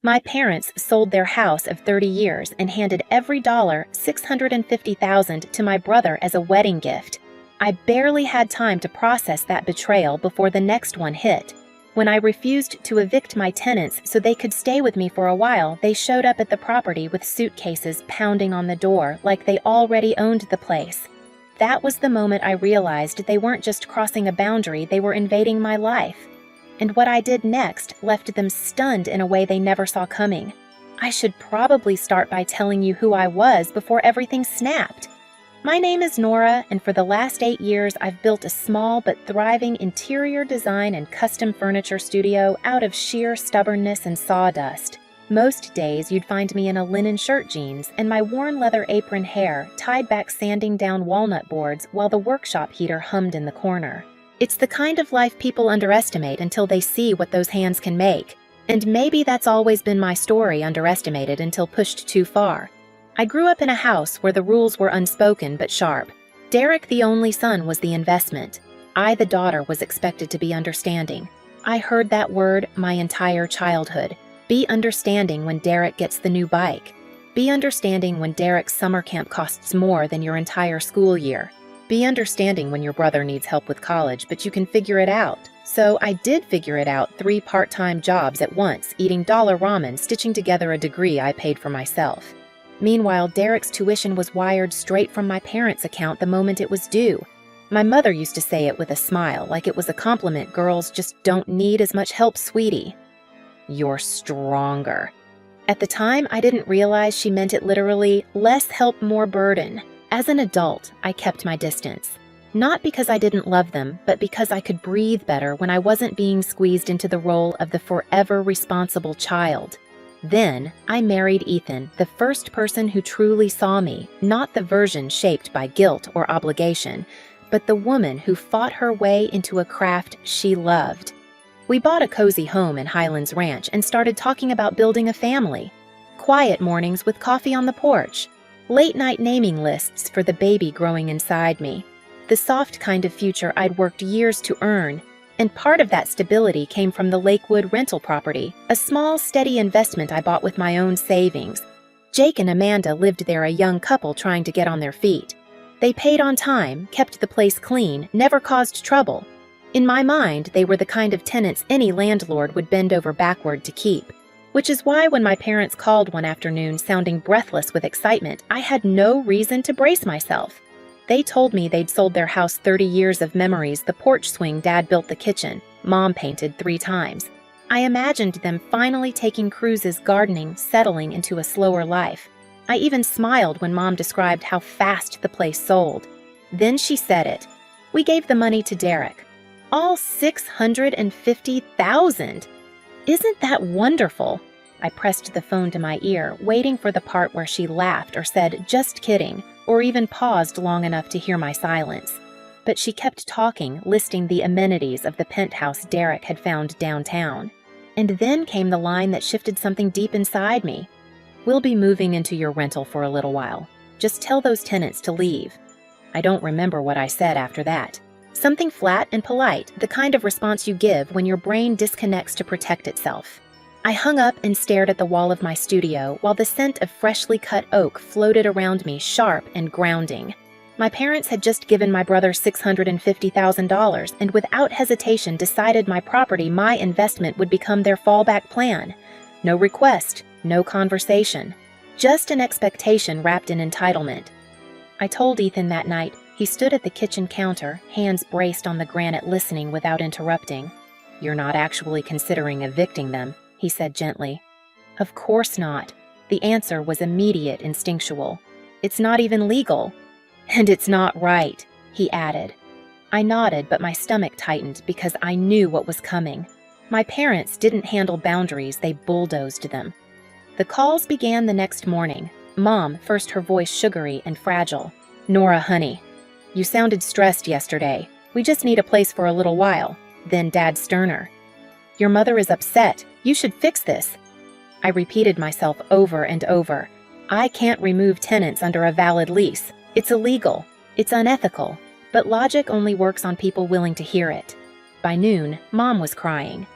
My parents sold their house of 30 years and handed every dollar, $650,000, to my brother as a wedding gift. I barely had time to process that betrayal before the next one hit. When I refused to evict my tenants so they could stay with me for a while, they showed up at the property with suitcases pounding on the door like they already owned the place. That was the moment I realized they weren't just crossing a boundary, they were invading my life. And what I did next left them stunned in a way they never saw coming. I should probably start by telling you who I was before everything snapped. My name is Nora, and for the last 8 years I've built a small but thriving interior design and custom furniture studio out of sheer stubbornness and sawdust. Most days you'd find me in a linen shirt jeans and my worn leather apron hair tied back sanding down walnut boards while the workshop heater hummed in the corner. It's the kind of life people underestimate until they see what those hands can make. And maybe that's always been my story, underestimated until pushed too far. I grew up in a house where the rules were unspoken but sharp. Derek, the only son, was the investment. I, the daughter, was expected to be understanding. I heard that word my entire childhood. Be understanding when Derek gets the new bike. Be understanding when Derek's summer camp costs more than your entire school year. Be understanding when your brother needs help with college, but you can figure it out. So I did figure it out, 3 part-time jobs at once, eating dollar ramen, stitching together a degree I paid for myself. Meanwhile, Derek's tuition was wired straight from my parents' account the moment it was due. My mother used to say it with a smile, like it was a compliment. Girls just don't need as much help, sweetie. You're stronger. At the time, I didn't realize she meant it literally, less help, more burden. As an adult, I kept my distance. Not because I didn't love them, but because I could breathe better when I wasn't being squeezed into the role of the forever responsible child. Then, I married Ethan, the first person who truly saw me, not the version shaped by guilt or obligation, but the woman who fought her way into a craft she loved. We bought a cozy home in Highlands Ranch and started talking about building a family. Quiet mornings with coffee on the porch. Late-night naming lists for the baby growing inside me. The soft kind of future I'd worked years to earn. And part of that stability came from the Lakewood rental property, a small, steady investment I bought with my own savings. Jake and Amanda lived there, a young couple trying to get on their feet. They paid on time, kept the place clean, never caused trouble. In my mind, they were the kind of tenants any landlord would bend over backward to keep. Which is why when my parents called one afternoon sounding breathless with excitement, I had no reason to brace myself. They told me they'd sold their house 30 years of memories, the porch swing Dad built, the kitchen Mom painted 3 times. I imagined them finally taking cruises, gardening, settling into a slower life. I even smiled when Mom described how fast the place sold. Then she said it. We gave the money to Derek. All $650,000! Isn't that wonderful? I pressed the phone to my ear, waiting for the part where she laughed or said, "Just kidding," or even paused long enough to hear my silence. But she kept talking, listing the amenities of the penthouse Derek had found downtown. And then came the line that shifted something deep inside me. "We'll be moving into your rental for a little while. Just tell those tenants to leave." I don't remember what I said after that. Something flat and polite, the kind of response you give when your brain disconnects to protect itself. I hung up and stared at the wall of my studio while the scent of freshly cut oak floated around me, sharp and grounding. My parents had just given my brother $650,000 and without hesitation decided my property, my investment, would become their fallback plan. No request, no conversation. Just an expectation wrapped in entitlement. I told Ethan that night. He stood at the kitchen counter, hands braced on the granite, listening without interrupting. "You're not actually considering evicting them," he said gently. "Of course not." The answer was immediate, instinctual. "It's not even legal." "And it's not right," he added. I nodded, but my stomach tightened because I knew what was coming. My parents didn't handle boundaries, they bulldozed them. The calls began the next morning. Mom, first, her voice sugary and fragile. "Nora, honey, you sounded stressed yesterday. We just need a place for a little while." Then Dad, sterner. "Your mother is upset. You should fix this." I repeated myself over and over. I can't remove tenants under a valid lease. It's illegal. It's unethical. But logic only works on people willing to hear it. By noon, Mom was crying.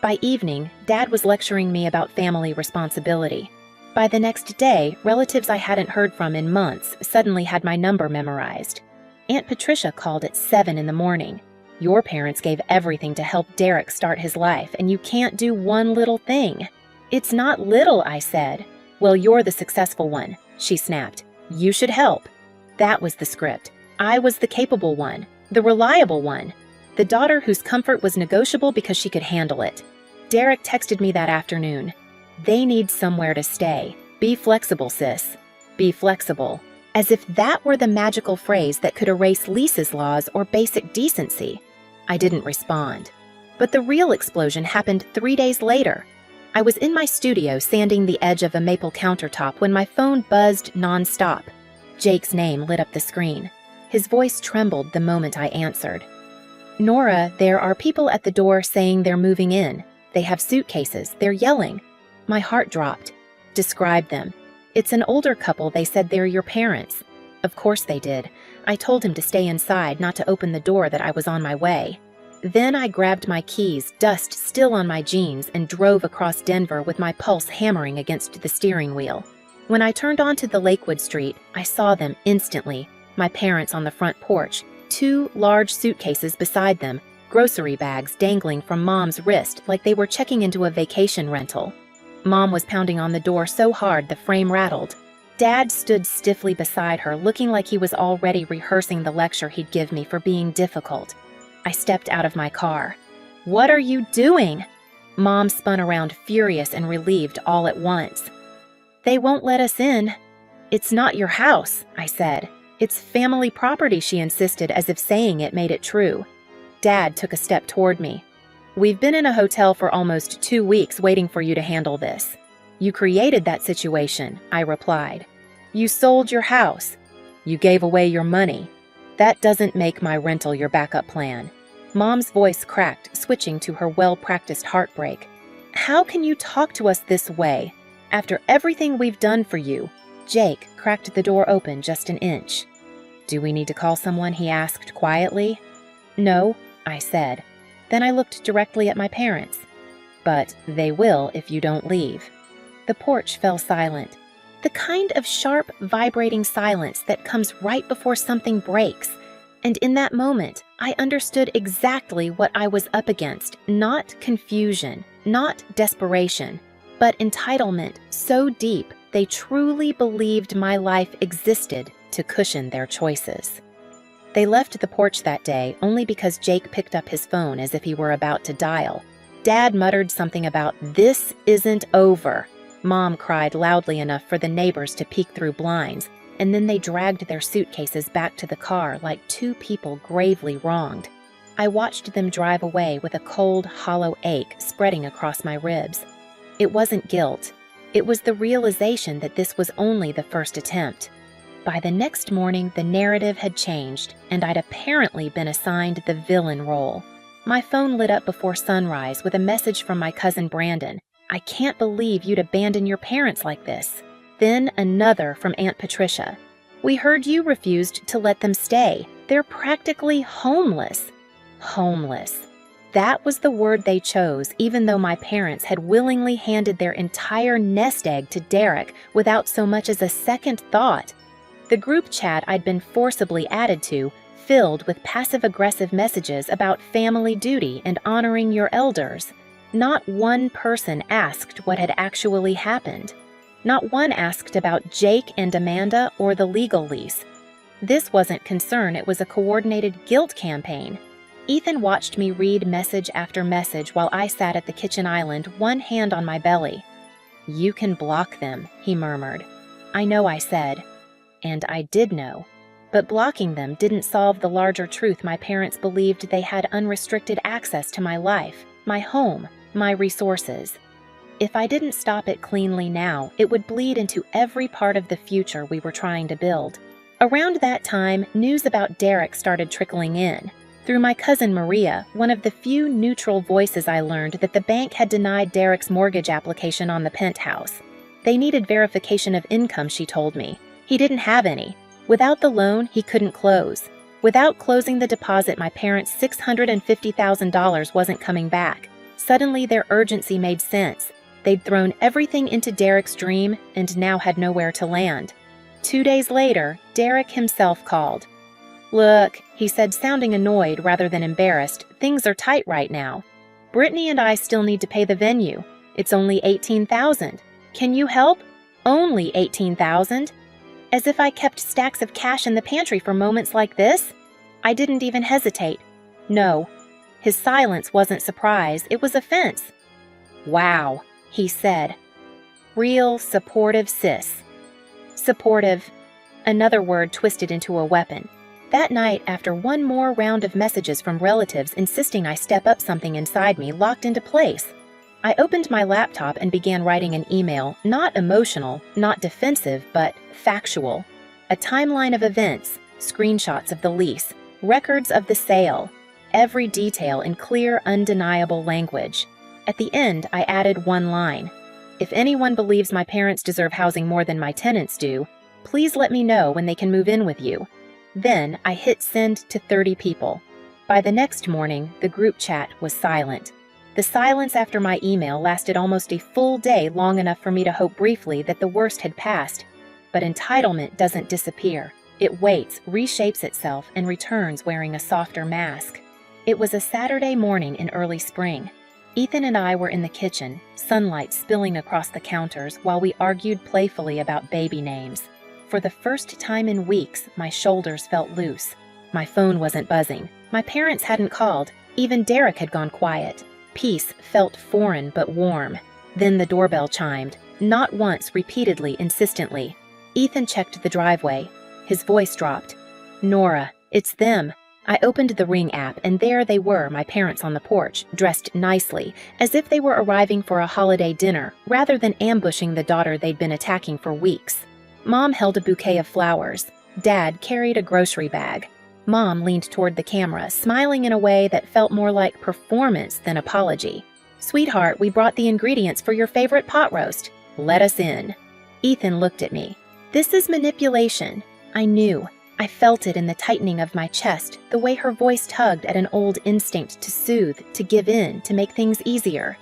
By evening, Dad was lecturing me about family responsibility. By the next day, relatives I hadn't heard from in months suddenly had my number memorized. Aunt Patricia called at 7 in the morning. "Your parents gave everything to help Derek start his life, and you can't do one little thing." "It's not little," I said. "Well, you're the successful one," she snapped. "You should help." That was the script. I was the capable one, the reliable one, the daughter whose comfort was negotiable because she could handle it. Derek texted me that afternoon. "They need somewhere to stay. Be flexible, sis. Be flexible." As if that were the magical phrase that could erase Lisa's laws or basic decency. I didn't respond. But the real explosion happened 3 days later. I was in my studio sanding the edge of a maple countertop when my phone buzzed nonstop. Jake's name lit up the screen. His voice trembled the moment I answered. "Nora, there are people at the door saying they're moving in. They have suitcases. They're yelling." My heart dropped. "Describe them." "It's an older couple. They said they're your parents." Of course they did. I told him to stay inside, not to open the door, that I was on my way. Then I grabbed my keys, dust still on my jeans, and drove across Denver with my pulse hammering against the steering wheel. When I turned onto the Lakewood Street, I saw them instantly. My parents on the front porch, 2 large suitcases beside them, grocery bags dangling from Mom's wrist like they were checking into a vacation rental. Mom was pounding on the door so hard the frame rattled. Dad stood stiffly beside her, looking like he was already rehearsing the lecture he'd give me for being difficult. I stepped out of my car. "What are you doing?" Mom spun around, furious and relieved all at once. "They won't let us in." "It's not your house," I said. "It's family property," she insisted, as if saying it made it true. Dad took a step toward me. "We've been in a hotel for almost 2 weeks waiting for you to handle this." "You created that situation," I replied. "You sold your house. You gave away your money. That doesn't make my rental your backup plan." Mom's voice cracked, switching to her well-practiced heartbreak. "How can you talk to us this way? After everything we've done for you." Jake cracked the door open just an inch. "Do we need to call someone?" he asked quietly. "No," I said. Then I looked directly at my parents. "But they will if you don't leave." The porch fell silent. The kind of sharp, vibrating silence that comes right before something breaks. And in that moment, I understood exactly what I was up against. Not confusion, not desperation, but entitlement so deep they truly believed my life existed to cushion their choices. They left the porch that day only because Jake picked up his phone as if he were about to dial. Dad muttered something about, "This isn't over." Mom cried loudly enough for the neighbors to peek through blinds, and then they dragged their suitcases back to the car like 2 people gravely wronged. I watched them drive away with a cold, hollow ache spreading across my ribs. It wasn't guilt. It was the realization that this was only the first attempt. By the next morning, the narrative had changed, and I'd apparently been assigned the villain role. My phone lit up before sunrise with a message from my cousin Brandon. "I can't believe you'd abandon your parents like this." Then another from Aunt Patricia. "We heard you refused to let them stay. They're practically homeless." Homeless. That was the word they chose, even though my parents had willingly handed their entire nest egg to Derek without so much as a second thought. The group chat I'd been forcibly added to filled with passive-aggressive messages about family duty and honoring your elders. Not one person asked what had actually happened. Not one asked about Jake and Amanda or the legal lease. This wasn't concern, it was a coordinated guilt campaign. Ethan watched me read message after message while I sat at the kitchen island, one hand on my belly. "You can block them," he murmured. "I know," I said. And I did know. But blocking them didn't solve the larger truth my parents believed they had unrestricted access to my life, my home, my resources. If I didn't stop it cleanly now, it would bleed into every part of the future we were trying to build. Around that time, news about Derek started trickling in. Through my cousin Maria, one of the few neutral voices, I learned that the bank had denied Derek's mortgage application on the penthouse. They needed verification of income, she told me. He didn't have any. Without the loan, he couldn't close. Without closing the deposit, my parents' $650,000 wasn't coming back. Suddenly, their urgency made sense. They'd thrown everything into Derek's dream and now had nowhere to land. 2 days later, Derek himself called. "Look," he said, sounding annoyed rather than embarrassed, "things are tight right now. Brittany and I still need to pay the venue. It's only $18,000. Can you help? Only $18,000? As if I kept stacks of cash in the pantry for moments like this? I didn't even hesitate. No. His silence wasn't surprise, it was offense. "Wow," he said. "Real supportive sis." Supportive. Another word twisted into a weapon. That night, after one more round of messages from relatives insisting I step up, something inside me locked into place. I opened my laptop and began writing an email, not emotional, not defensive, but factual. A timeline of events, screenshots of the lease, records of the sale, every detail in clear, undeniable language. At the end, I added one line. "If anyone believes my parents deserve housing more than my tenants do, please let me know when they can move in with you." Then I hit send to 30 people. By the next morning, the group chat was silent. The silence after my email lasted almost a full day, long enough for me to hope briefly that the worst had passed. But entitlement doesn't disappear. It waits, reshapes itself, and returns wearing a softer mask. It was a Saturday morning in early spring. Ethan and I were in the kitchen, sunlight spilling across the counters while we argued playfully about baby names. For the first time in weeks, my shoulders felt loose. My phone wasn't buzzing. My parents hadn't called. Even Derek had gone quiet. Peace felt foreign but warm. Then the doorbell chimed. Not once, repeatedly, insistently. Ethan checked the driveway. His voice dropped. "Nora, it's them." I opened the Ring app, and there they were, my parents on the porch, dressed nicely, as if they were arriving for a holiday dinner, rather than ambushing the daughter they'd been attacking for weeks. Mom held a bouquet of flowers. Dad carried a grocery bag. Mom leaned toward the camera, smiling in a way that felt more like performance than apology. "Sweetheart, we brought the ingredients for your favorite pot roast. Let us in." Ethan looked at me. "This is manipulation." I knew. I felt it in the tightening of my chest, the way her voice tugged at an old instinct to soothe, to give in, to make things easier.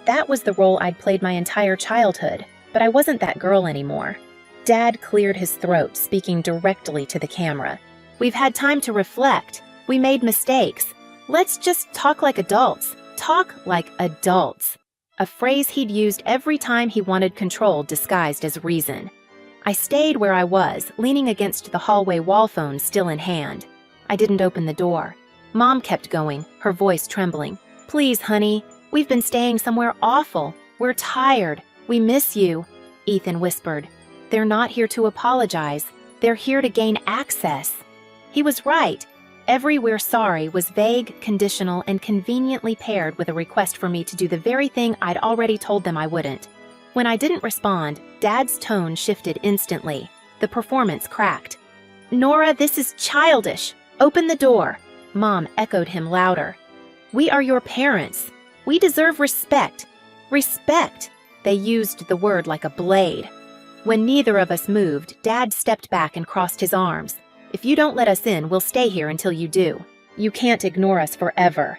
That was the role I'd played my entire childhood, but I wasn't that girl anymore. Dad cleared his throat, speaking directly to the camera. "We've had time to reflect. We made mistakes. Let's just talk like adults. Talk like adults." A phrase he'd used every time he wanted control disguised as reason. I stayed where I was, leaning against the hallway wall, phone still in hand. I didn't open the door. Mom kept going, her voice trembling. "Please, honey, we've been staying somewhere awful. We're tired. We miss you," Ethan whispered. "They're not here to apologize. They're here to gain access." He was right. Every "we're sorry" was vague, conditional, and conveniently paired with a request for me to do the very thing I'd already told them I wouldn't. When I didn't respond, Dad's tone shifted instantly. The performance cracked. "Nora, this is childish. Open the door." Mom echoed him louder. "We are your parents. We deserve respect. Respect." They used the word like a blade. When neither of us moved, Dad stepped back and crossed his arms. "If you don't let us in, we'll stay here until you do. You can't ignore us forever."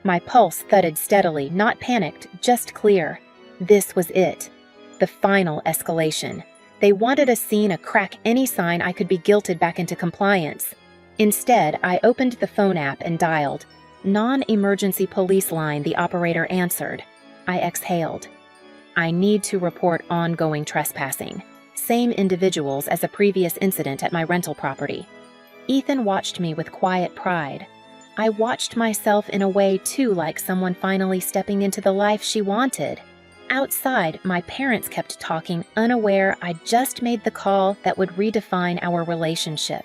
My pulse thudded steadily, not panicked, just clear. This was it. The final escalation. They wanted a scene, a crack, any sign I could be guilted back into compliance. Instead, I opened the phone app and dialed. "Non-emergency police line," the operator answered. I exhaled. "I need to report ongoing trespassing. Same individuals as a previous incident at my rental property." Ethan watched me with quiet pride. I watched myself in a way too, like someone finally stepping into the life she wanted. Outside, my parents kept talking, unaware I'd just made the call that would redefine our relationship.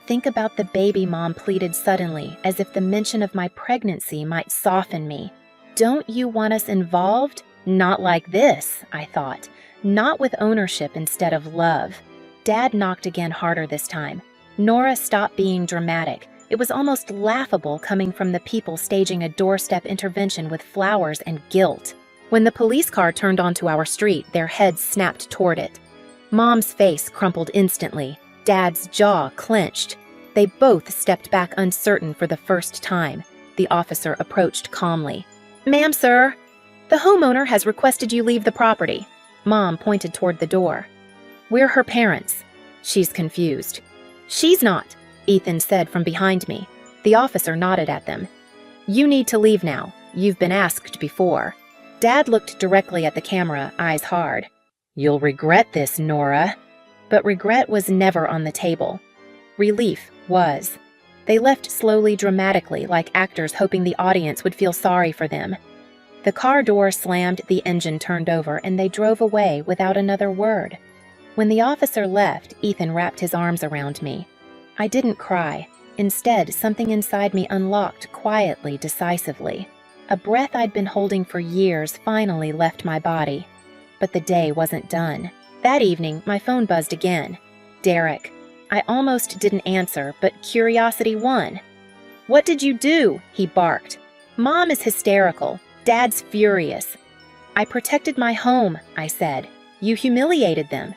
"Think about the baby," Mom pleaded suddenly, as if the mention of my pregnancy might soften me. "Don't you want us involved? Not like this," I thought. Not with ownership instead of love. Dad knocked again, harder this time. "Nora, stop being dramatic. It was almost laughable coming from the people staging a doorstep intervention with flowers and guilt." When the police car turned onto our street, their heads snapped toward it. Mom's face crumpled instantly. Dad's jaw clenched. They both stepped back, uncertain for the first time. The officer approached calmly. "Ma'am, sir." The homeowner has requested you leave the property. Mom pointed toward the door. We're her parents. She's confused. She's not, Ethan said from behind me. The officer nodded at them. You need to leave now. You've been asked before. Dad looked directly at the camera, eyes hard. You'll regret this, Nora. But regret was never on the table. Relief was. They left slowly, dramatically, like actors hoping the audience would feel sorry for them. The car door slammed, the engine turned over, and they drove away without another word. When the officer left, Ethan wrapped his arms around me. I didn't cry. Instead, something inside me unlocked quietly, decisively. A breath I'd been holding for years finally left my body. But the day wasn't done. That evening, my phone buzzed again. Derek. I almost didn't answer, but curiosity won. What did you do? He barked. Mom is hysterical. Dad's furious. I protected my home, I said. You humiliated them.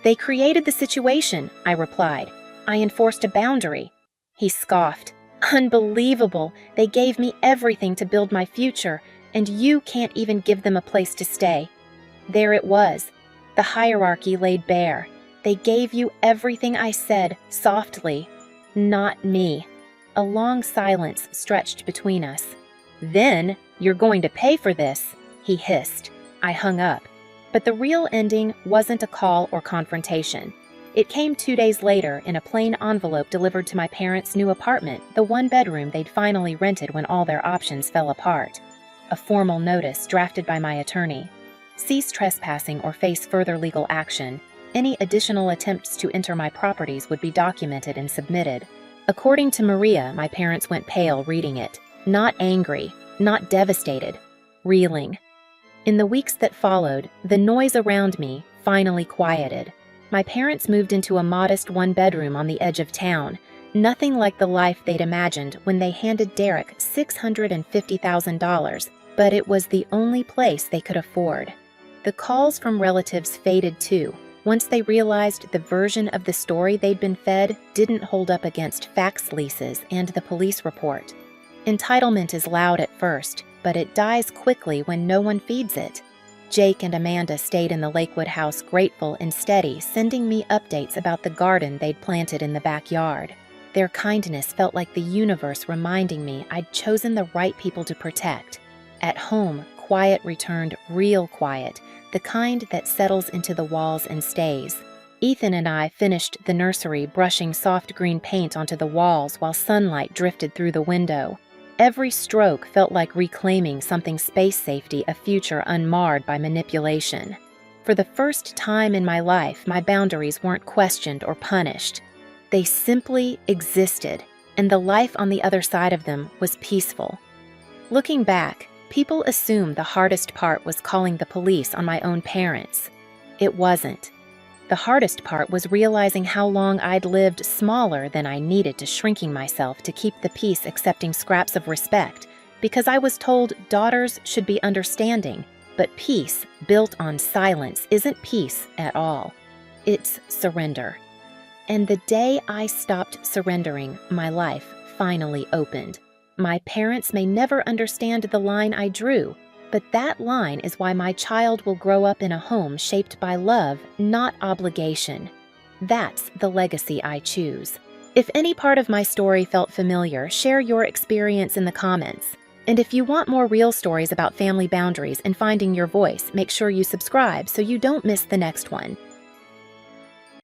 They created the situation, I replied. I enforced a boundary. He scoffed. Unbelievable. They gave me everything to build my future, and you can't even give them a place to stay. There it was. The hierarchy laid bare. They gave you everything, I said, softly. Not me. A long silence stretched between us. Then, you're going to pay for this, he hissed. I hung up. But the real ending wasn't a call or confrontation. It came 2 days later in a plain envelope delivered to my parents' new apartment, the one bedroom they'd finally rented when all their options fell apart. A formal notice drafted by my attorney. Cease trespassing or face further legal action. Any additional attempts to enter my properties would be documented and submitted. According to Maria, my parents went pale reading it. Not angry, not devastated, reeling. In the weeks that followed, the noise around me finally quieted. My parents moved into a modest one-bedroom on the edge of town, nothing like the life they'd imagined when they handed Derek $650,000, but it was the only place they could afford. The calls from relatives faded too, once they realized the version of the story they'd been fed didn't hold up against fax leases and the police report. Entitlement is loud at first, but it dies quickly when no one feeds it. Jake and Amanda stayed in the Lakewood house grateful and steady, sending me updates about the garden they'd planted in the backyard. Their kindness felt like the universe reminding me I'd chosen the right people to protect. At home, quiet returned, real quiet, the kind that settles into the walls and stays. Ethan and I finished the nursery, brushing soft green paint onto the walls while sunlight drifted through the window. Every stroke felt like reclaiming something space safety, a future unmarred by manipulation. For the first time in my life, my boundaries weren't questioned or punished. They simply existed, and the life on the other side of them was peaceful. Looking back, people assume the hardest part was calling the police on my own parents. It wasn't. The hardest part was realizing how long I'd lived smaller than I needed to, shrinking myself to keep the peace, accepting scraps of respect, because I was told daughters should be understanding, but peace built on silence isn't peace at all. It's surrender. And the day I stopped surrendering, my life finally opened. My parents may never understand the line I drew, but that line is why my child will grow up in a home shaped by love, not obligation. That's the legacy I choose. If any part of my story felt familiar, share your experience in the comments. And if you want more real stories about family boundaries and finding your voice, make sure you subscribe so you don't miss the next one.